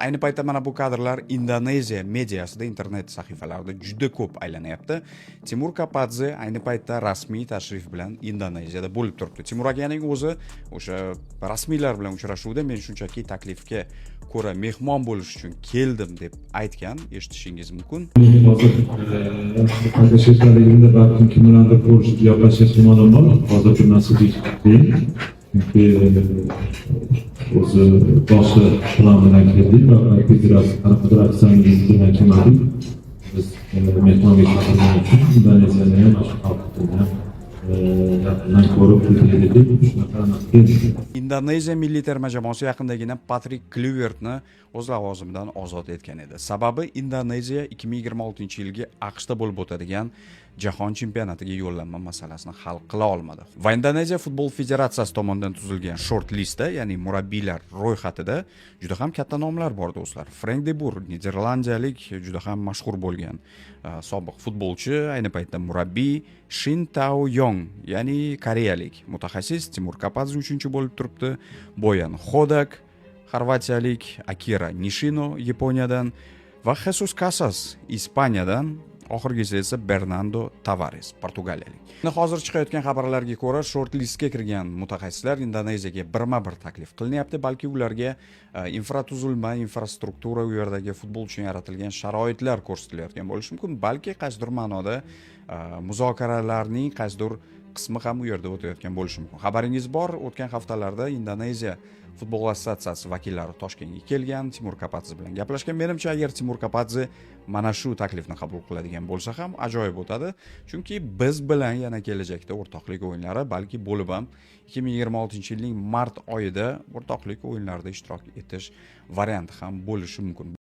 Ayni paytda mana bu kadrlar Indoneziya mediasida, internet sahifalarida juda ko'p aylanyapti. Timur Kapadze ayni paytda rasmiy tashrif bilan Indoneziyada bo'lib turibdi. Timur akaning o'zi o'sha rasmiylar bilan uchrashuvda men shunchaki taklifga ko'ra mehmon bo'lish uchun keldim deb aytgan, eshitishingiz mumkin. Hozir qatnashayotganligimda balkim kimlardir ko'rishib gaplashish ehtimolim bor. Hozir bir narsa qiyin. Chunki o'zi boshqa plan bilan keldik va federatsiyaning bilan kelmadik. Biz mehmonga chiqishimiz uchun Indoneziyani ham boshqa xalqni ham yaqindan ko'rib keldik. Shunaqa keldik. Indoneziya milliy terma jamoasi yaqindagina Patrik Kluivertni o'z lavozimidan ozod etgan edi. Sababi Indoneziya 2026-yilgi AQShda bo'lib o'tadigan Jahon chempionatiga yo'llanma masalasini hal qila olmadi. Va Indoneziya futbol federatsiyasi tomonidan tuzilgan short listda, ya'ni murabbiylar ro'yxatida juda ham katta nomlar bor do'stlar. Frank de Boer, niderlandiyalik juda ham mashhur bo'lgan sobiq futbolchi, ayni paytda murabbiy Shin Tae-yong, ya'ni koreyalik mutaxassis Timur Kapadze 3-chi bo'lib turibdi. Boyan Hodak, xorvatiyalik, Akira Nishino Yaponiyadan va Jesus Casas Ispaniyadan, oxirgisi esa Bernardo Tavares, portugaliyalik. Hozir chiqayotgan xabarlarga ko'ra, short listga kirgan mutaxassislar Indoneziyaga birma-bir taklif qilinyapti, balki ularga infratuzilma, infrastruktura, u yerdagi futbol uchun yaratilgan sharoitlar ko'rsatilayotgan bo'lishi mumkin, balki qaysidir ma'noda muzokaralarning qaysidir qismi ham u yerda o'tayotgan bo'lishi mumkin. Xabaringiz bor, o'tgan haftalarda Indoneziya futbol assotsiatsiyasi vakillari Toshkentga kelgan, Timur Kapadze bilan gaplashgan. Menimcha, agar Timur Kapadze mana shu taklifni qabul qiladigan bo'lsa ham ajoyib o'tadi. Chunki biz bilan yana kelajakda o'rtoqlik o'yinlari, balki bo'lib ham 2026-yilning mart oyida o'rtoqlik o'yinlarida ishtirok etish varianti ham bo'lishi mumkin.